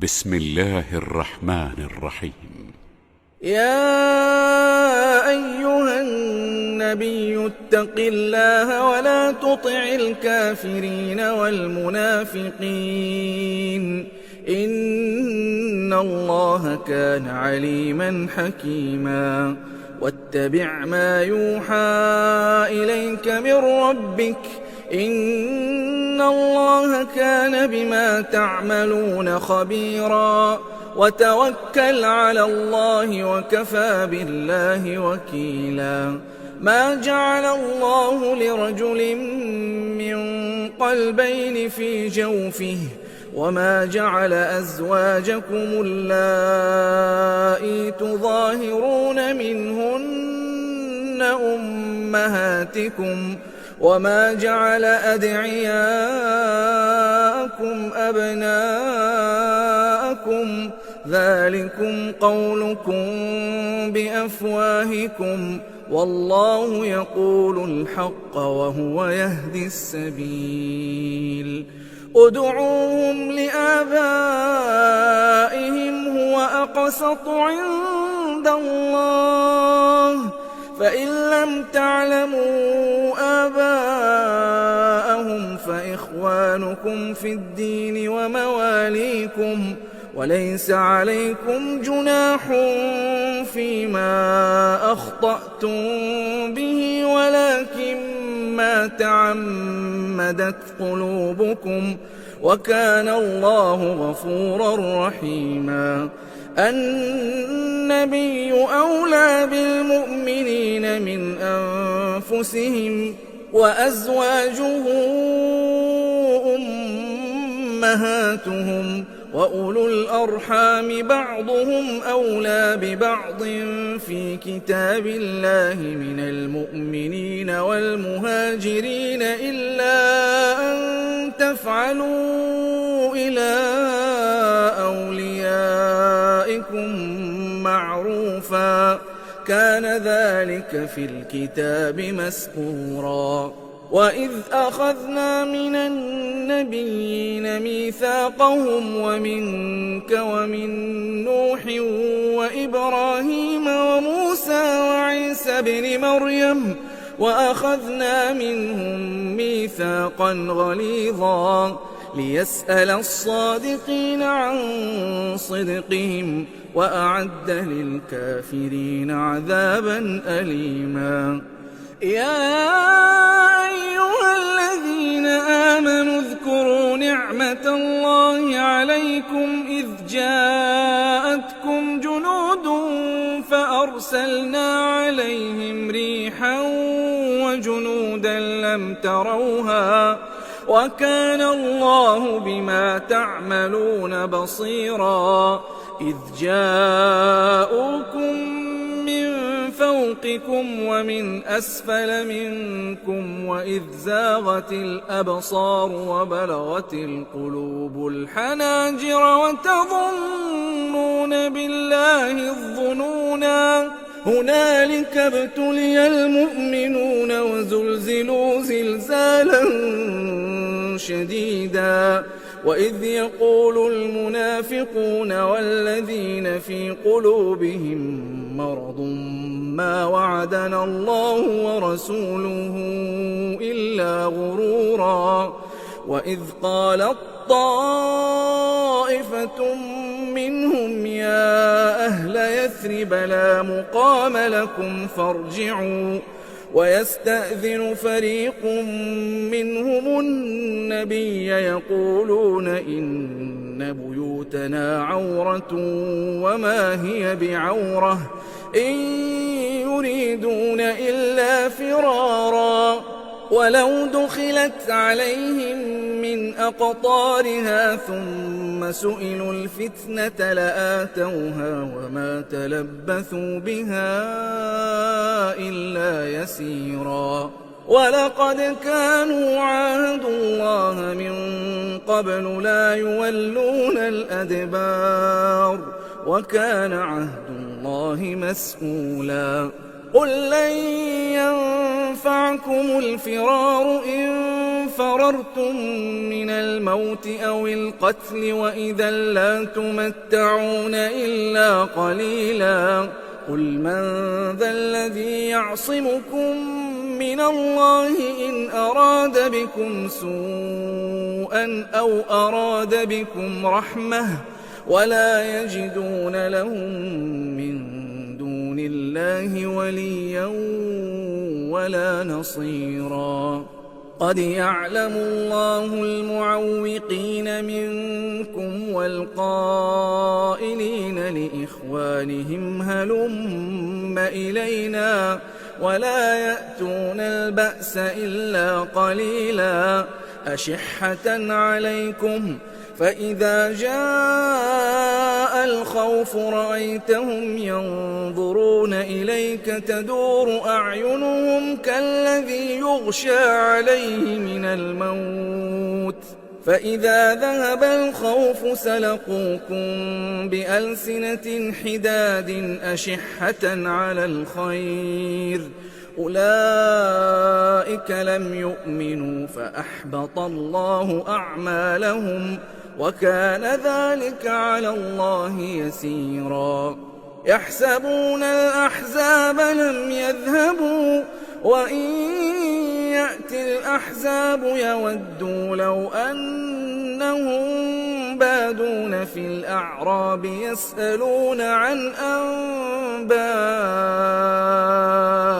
بسم الله الرحمن الرحيم. يا أيها النبي اتق الله ولا تطع الكافرين والمنافقين إن الله كان عليما حكيما. واتبع ما يوحى إليك من ربك إن الله كان بما تعملون خبيرا. وتوكل على الله وكفى بالله وكيلا. ما جعل الله لرجل من قلبين في جوفه وما جعل أزواجكم اللائي تظاهرون منهن أمهاتكم وما جعل أدعياءكم أبناءكم ذلكم قولكم بأفواهكم والله يقول الحق وهو يهدي السبيل. ادعوهم لآبائهم هو أقسط عند الله فإن لم تعلموا آباءهم فإخوانكم في الدين ومواليكم وليس عليكم جناح فيما أخطأتم به ولكن ما تعمدت قلوبكم وكان الله غفورا رحيما. النبي أولى بالمؤمنين من أنفسهم وأزواجه أمهاتهم وأولو الأرحام بعضهم أولى ببعض في كتاب الله من المؤمنين والمهاجرين إلا أن تفعلوا إلى أوليائكم معروفا كان ذلك في الكتاب مسطورا. وإذ أخذنا من النبيين ميثاقهم ومنك ومن نوح وإبراهيم وموسى وعيسى ابن مريم وأخذنا منهم ميثاقا غليظا ليسأل الصادقين عن صدقهم وأعد للكافرين عذابا أليما. يا أيها الذين آمنوا اذكروا نعمة الله عليكم إذ جاءتكم جنود فأرسلنا عليهم ريحا وجنودا لم تروها وكان الله بما تعملون بصيرا. إذ جاءوكم من فوقكم ومن أسفل منكم وإذ زاغت الأبصار وبلغت القلوب الحناجر وتظنون بالله الظنونا. هنالك ابتلي المؤمنون وزلزلوا زلزالا شديدا. وإذ يقول المنافقون والذين في قلوبهم مرض ما وعدنا الله ورسوله إلا غرورا. وإذ قالت طائفة منهم يا أهل يثرب لا مقام لكم فارجعوا ويستأذن فريق منهم النبي يقولون إن بيوتنا عورة وما هي بعورة إن يريدون إلا فرارا. ولو دخلت عليهم من أقطارها ثم سئلوا الفتنة لآتوها وما تلبثوا بها إلا يسيرا. ولقد كانوا عاهدوا الله من قبل لا يولون الأدبار وكان عهد الله مسئولا. قل لن ينفعكم الفرار إن فررتم من الموت أو القتل وإذا لا تمتعون إلا قليلا قل من ذا الذي يعصمكم من الله إن أراد بكم سوءا أو أراد بكم رحمة ولا يجدون لهم من دون الله وليا ولا نصيرا قد يعلم الله المعوقين منكم والقائلين لإخوانهم هلم إلينا ولا يأتون البأس إلا قليلا أشحة عليكم فإذا جاء الخوف رأيتهم ينظرون إليك تدور أعينهم كالذي يغشى عليه من الموت فإذا ذهب الخوف سلقوكم بألسنة حداد أشحة على الخير أولئك لم يؤمنوا فأحبط الله أعمالهم وكان ذلك على الله يسيرا يحسبون الأحزاب لم يذهبوا وإن يأتي الأحزاب يودوا لو أنهم بادون في الأعراب يسألون عن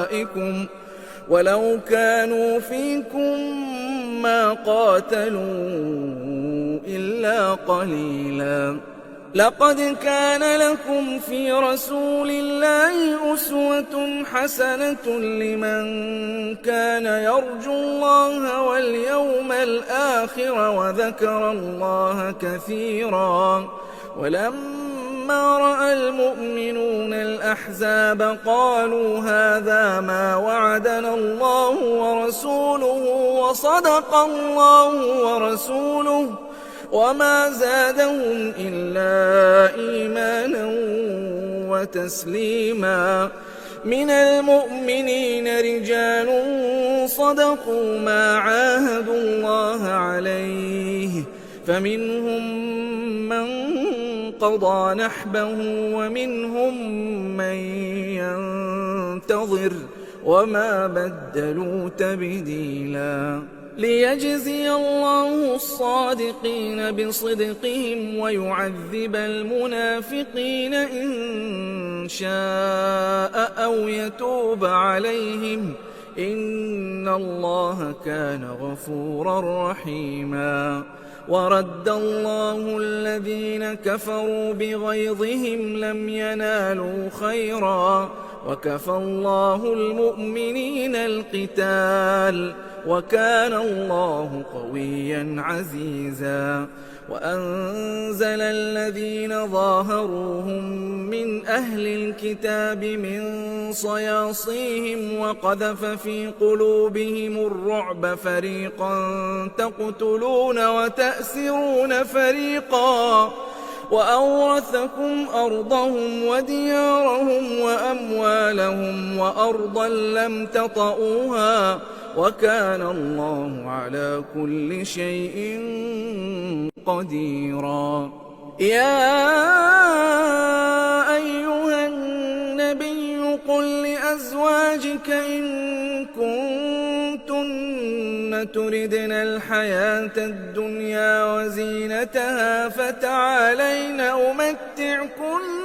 أنبائكم ولو كانوا فيكم ما قاتلوا إلا قليلا لقد كان لكم في رسول الله أسوة حسنة لمن كان يرجو الله واليوم الآخر وذكر الله كثيرا ولما رأى المؤمنون الأحزاب قالوا هذا ما وعدنا الله ورسوله وصدق الله ورسوله وما زادهم إلا إيمانا وتسليما من المؤمنين رجال صدقوا ما عاهدوا الله عليه فمنهم من قضى نحبه ومنهم من ينتظر وما بدلوا تبديلا ليجزي الله الصادقين بصدقهم ويعذب المنافقين إن شاء أو يتوب عليهم إن الله كان غفورا رحيما ورد الله الذين كفروا بغيظهم لم ينالوا خيرا وكفى الله المؤمنين القتال وكان الله قويا عزيزا وأنزل الذين ظاهروهم من أهل الكتاب من صياصيهم وقذف في قلوبهم الرعب فريقا تقتلون وتأسرون فريقا وأورثكم أرضهم وديارهم وأموالهم وأرضا لم تطئوها وكان الله على كل شيء قديرا يا أيها النبي قل لأزواجك إن كنتن تردن الحياة الدنيا وزينتها فتعالين أمتعكن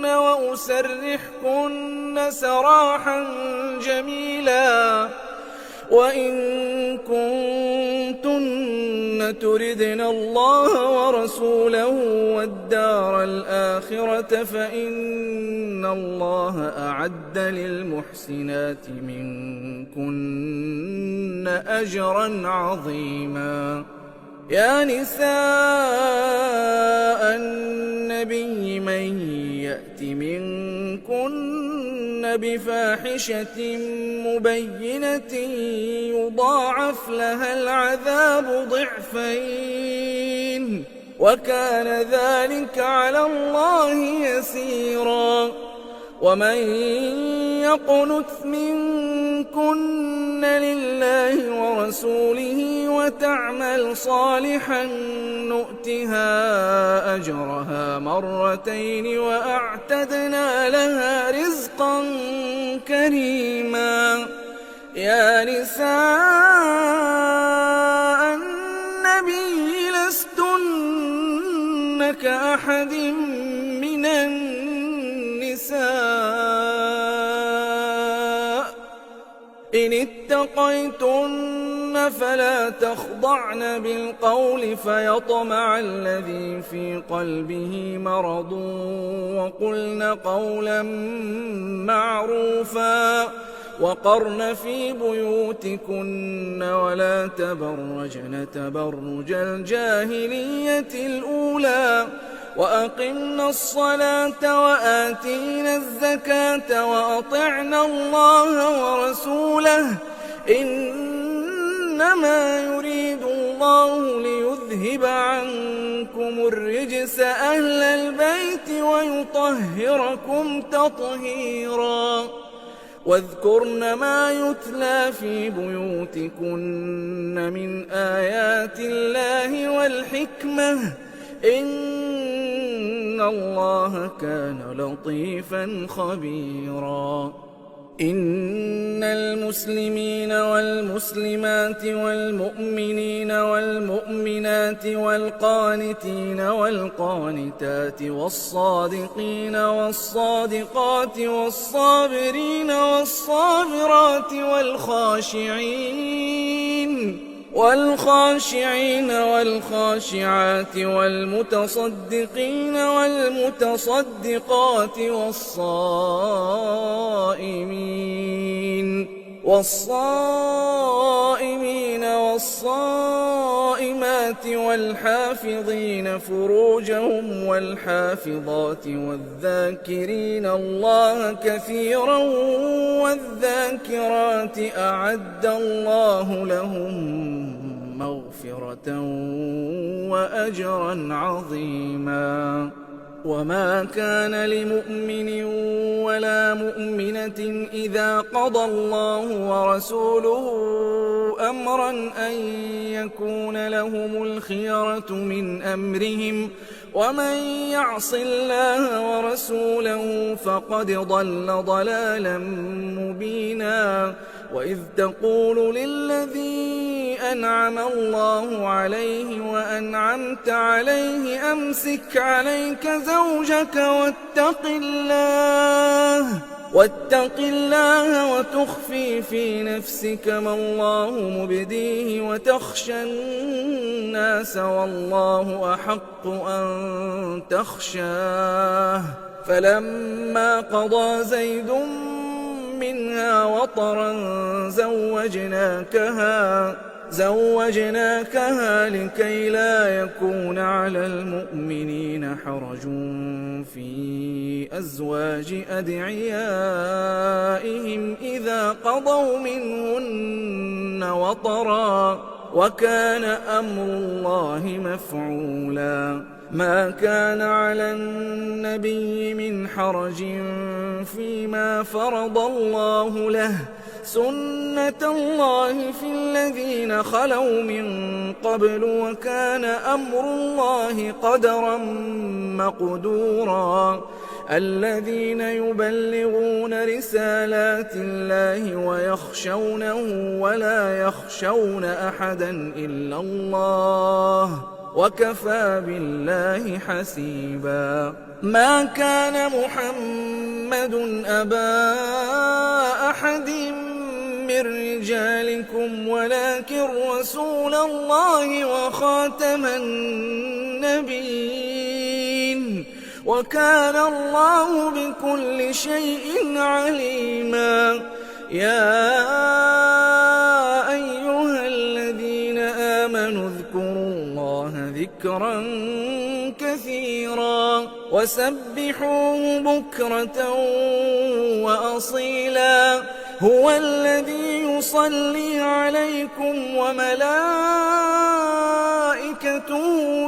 وأسرحكن سراحا جميلا وإن كنتن تردن الله ورسوله والدار الآخرة فإن الله أعد للمحسنات منكن أجرا عظيما يا نساء النبي من يأت منكن بفاحشة مبينة يضاعف لها العذاب ضعفين وكان ذلك على الله يسيرا ومن يقنت منكن لله ورسوله وتعمل صالحا نؤتها أجرها مرتين وأعتدنا لها رزقا كريما. يا نساء النبي لستن كأحد من النساء إن اتقيتن فلا تخضعن بالقول فيطمع الذي في قلبه مرض وقلن قولا معروفا وقرن في بيوتكن ولا تبرجن تبرج الجاهلية الأولى وأقمنا الصلاة وآتينا الزكاة وأطعنا الله ورسوله إنما يريد الله ليذهب عنكم الرجس أهل البيت ويطهركم تطهيرا. واذكرن ما يتلى في بيوتكن من آيات الله والحكمة إن الله كان لطيفا خبيرا. إن المسلمين والمسلمات والمؤمنين والمؤمنات والقانتين والقانتات والصادقين والصادقات والصابرين والصابرات والخاشعين والخاشعات والمتصدقين والمتصدقات والصائمين والصائمات والحافظين فروجهم والحافظات والذاكرين الله كثيرا والذاكرات أعد الله لهم مغفرة وأجرا عظيما. وما كان لمؤمن ولا مؤمنة إذا قضى الله ورسوله أمرا أن يكون لهم الخيرة من أمرهم ومن يعص الله ورسوله فقد ضل ضلالا مبينا. وإذ تقول للذي أنعم الله عليه وأنعمت عليه أمسك عليك زوجك واتق الله وتخفي في نفسك ما الله مبديه وتخشى الناس والله أحق أن تخشاه. فلما قضى زيد منها وطرا زوجناكها لكي لا يكون على المؤمنين حرج في أزواج أدعيائهم إذا قضوا منهن وطرا وكان أمر الله مفعولا. ما كان على النبي من حرج فيما فرض الله له سنة الله في الذين خلوا من قبل وكان أمر الله قدرا مقدورا. الذين يبلغون رسالات الله ويخشونه ولا يخشون أحدا إلا الله وكفى بالله حسيبا. ما كان محمد أبا أحد من رجالكم ولكن رسول الله وخاتم النبيين وكان الله بكل شيء عليما. يا أيها الذين آمنوا اذكروا الله ذكرا كثيرا وسبحوه بكرة وأصيلا. هو الذي يصلي عليكم وملائكته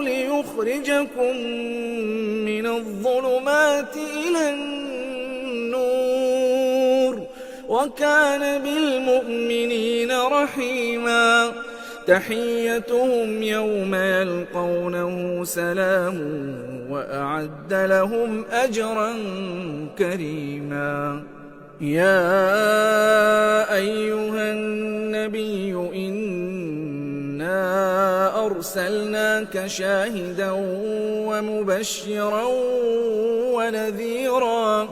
ليخرجكم من الظلمات إلى النور وكان بالمؤمنين رحيما تحيتهم يوم يلقونه سلام وأعد لهم أجرا كريما يا أيها النبي إنا أرسلناك شاهدا ومبشرا ونذيرا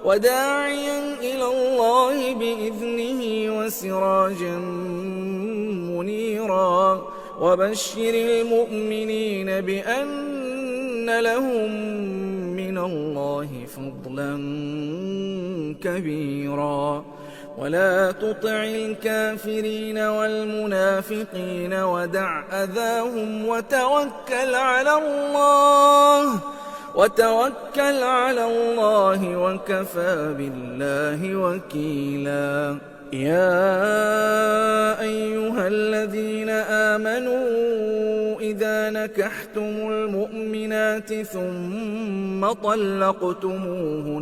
وداعيا إلى الله بإذنه وسراجا منيرا وبشر المؤمنين بأن لهم من الله فضلا كبيرا ولا تطع الكافرين والمنافقين ودع أذاهم وتوكل على الله وكفى بالله وكيلا يا أيها الذين آمنوا إذا نكحتم المؤمنات ثم طلقتموهن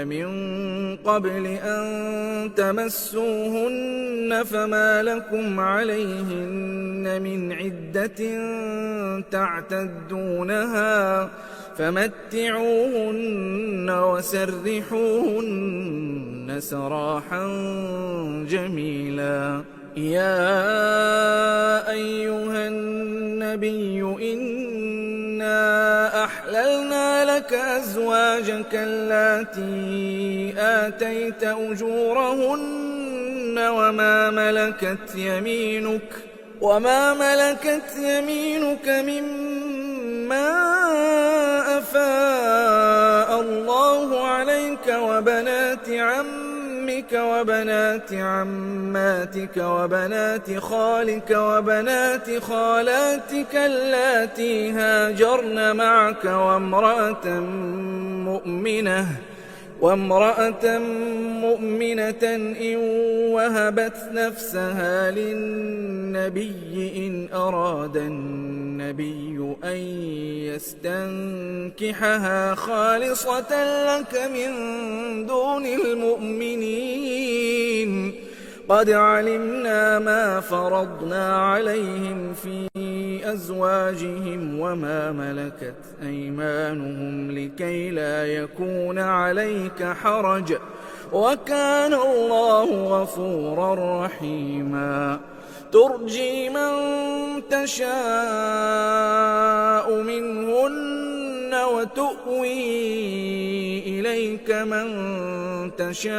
من قبل أن تمسوهن فما لكم عليهن من عدة تعتدونها فمتعوهن وسرحوهن سراحا جميلا يا أيها النبي إنا أحللنا لك أزواجك اللاتي آتيت أجورهن وما ملكت يمينك مما أفاء الله عليك وبنات عمك وبنات عماتك وبنات خالك وبنات خالاتك اللاتي هاجرن معك وامرأة مؤمنة إن وهبت نفسها للنبي إن أراد النبي أن يستنكحها خالصة لك من دون المؤمنين قد علمنا ما فرضنا عليهم في أزواجهم وما ملكت أيمانهم لكي لا يكون عليك حرج وكان الله غفورا رحيما ترجي من تشاء منهن وتؤوي إليك من تشاء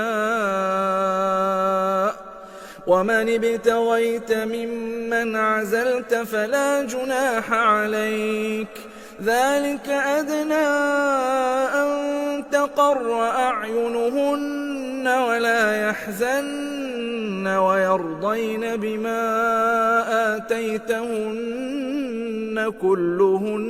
ومن ابتغيت ممن عزلت فلا جناح عليك ذلك أدنى أن تقر أعينهن ولا يحزن ويرضين بما آتيتهن كلهن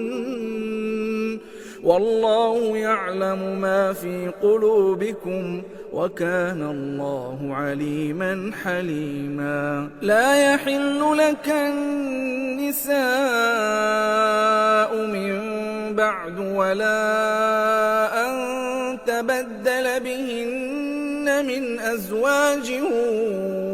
والله يعلم ما في قلوبكم وكان الله عليما حليما لا يحل لك النساء من بعد ولا أن تبدل بهن من أزواج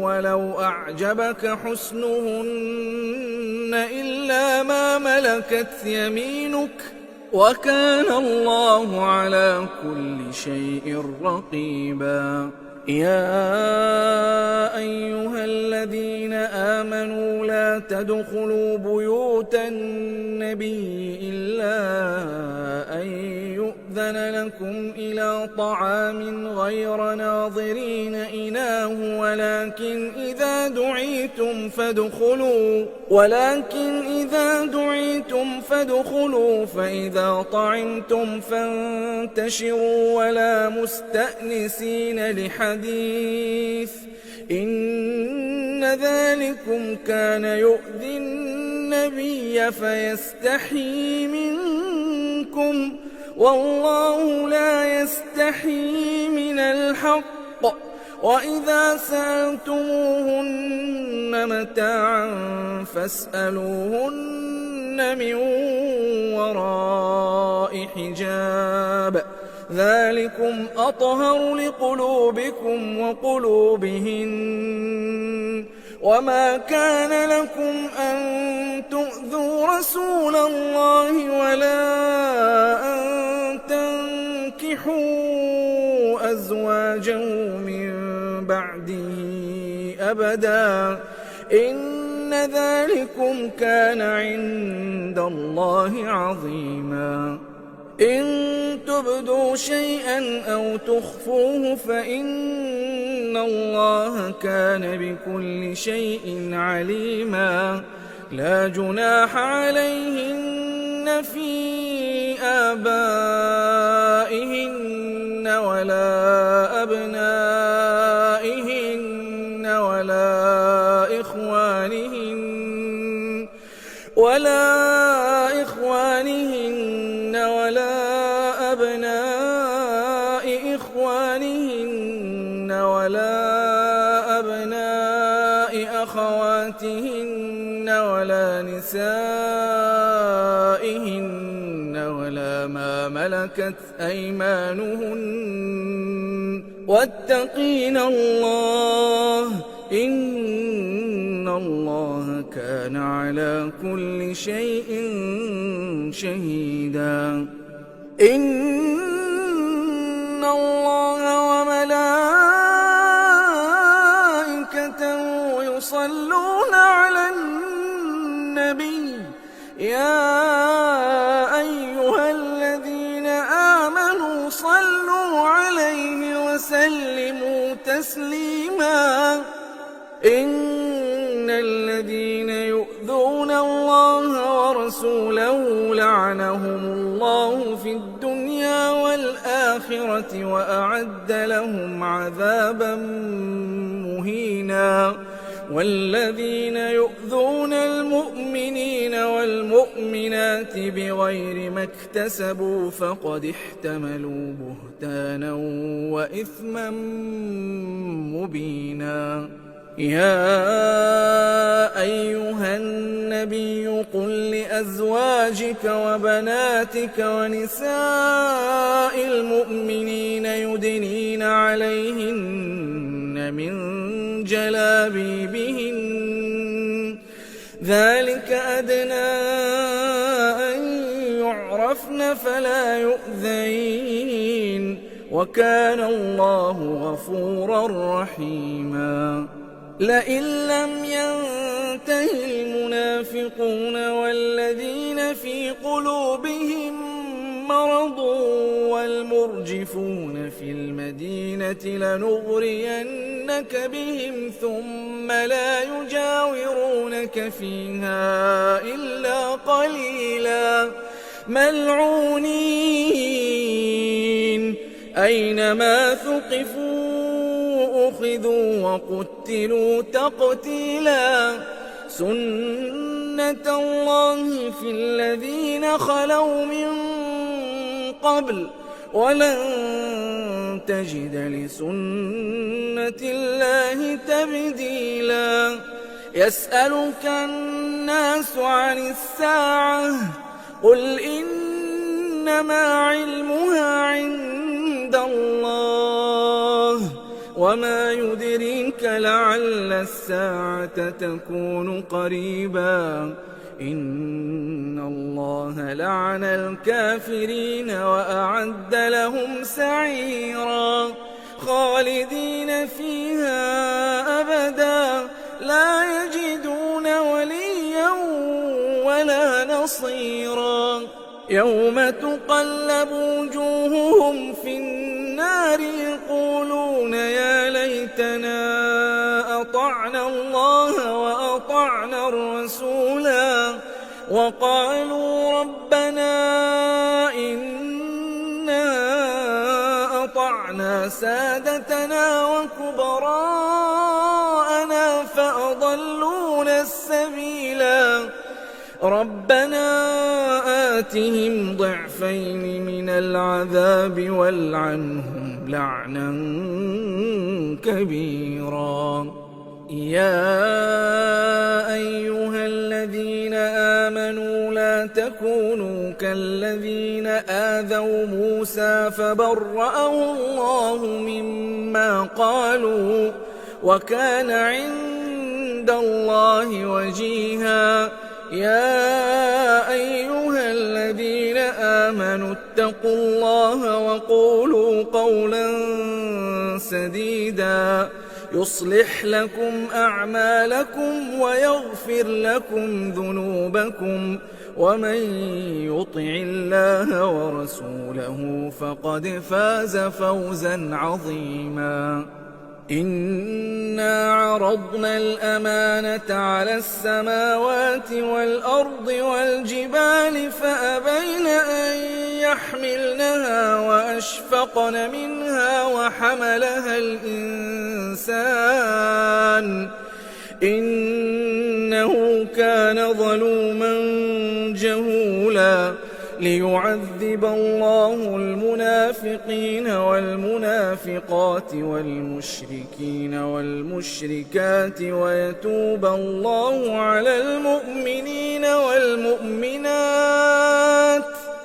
ولو أعجبك حسنهن إلا ما ملكت يمينك وكان الله على كل شيء رقيبا يا أيها الذين آمنوا لا تدخلوا بيوت النبي إلا أن يؤذن لكم إلى طعام غير ناظرين إناه ولكن إذا دعيتم فادخلوا فإذا طعمتم فانتشروا ولا مستأنسين لحديث إن ذلكم كان يؤذي النبي فيستحيي منكم والله لا يستحيي من الحق وإذا سألتموهن متاعا فاسألوهن من وراء حجاب ذلكم أطهر لقلوبكم وقلوبهن وما كان لكم أن تؤذوا رسول الله ولا أن تنكحوا أزواجه من بعده أبدا إن ذلكم كان عند الله عظيما إن تبدوا شيئا أو تخفوه فإن الله كان بكل شيء عليما لا جناح عليهن في آبائهن ولا أبنائهن ولا إخوانهن ولا أبناء إخوانهن ولا أبناء أخواتهن ولا نسائهن ولا ما ملكت أيمانهن واتقين الله إن الله كان على كل شيء شهيدا إن الله وملائكته يصلون على النبي يا أيها الذين آمنوا صلوا عليه وسلموا تسليما إن الذين يؤذون الله ورسوله لعنهم الله في الدنيا والآخرة وأعد لهم عذابا مهينا والذين يؤذون المؤمنين والمؤمنات بغير ما اكتسبوا فقد احتملوا بهتانا وإثما مبينا يا أيها النبي قل لأزواجك وبناتك ونساء المؤمنين يدنين عليهن من جلابيبهن ذلك أدنى أن يعرفن فلا يؤذين وكان الله غفورا رحيما لئن لم ينته المنافقون والذين في قلوبهم مرض والمرجفون في المدينة لنغرينك بهم ثم لا يجاورونك فيها إلا قليلا ملعونين أينما ثقفوا أخذوا وقتلوا تقتيلا سنة الله في الذين خلوا من قبل ولن تجد لسنة الله تبديلا يسألك الناس عن الساعة قل إنما علمها عند الله وما يدريك لعل الساعة تكون قريبا إن الله لعن الكافرين وأعد لهم سعيرا خالدين فيها أبدا لا يجدون وليا ولا نصيرا يوم تقلب وجوههم في النار يقولون يا ليتنا أطعنا الله وأطعنا الرسولا وقالوا ربنا إنا أطعنا سادتنا وكبراءنا فأضلونا السبيلا ربنا آتهم ضعفين من العذاب والعنهم لعنا كبيرا يا أيها الذين آمنوا لا تكونوا كالذين آذوا موسى فبرأه الله مما قالوا وكان عند الله وجيها. يا أيها الذين آمنوا اتقوا الله وقولوا قولا سديدا يصلح لكم أعمالكم ويغفر لكم ذنوبكم ومن يطع الله ورسوله فقد فاز فوزا عظيما. إنا عرضنا الأمانة على السماوات والأرض والجبال فأبين أن يحملنها وأشفقن منها وحملها الإنسان إنه كان ظلوما جهولا. ليعذب الله المنافقين والمنافقات والمشركين والمشركات ويتوب الله على المؤمنين والمؤمنات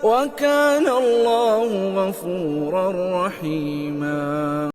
وكان الله غفورا رحيما.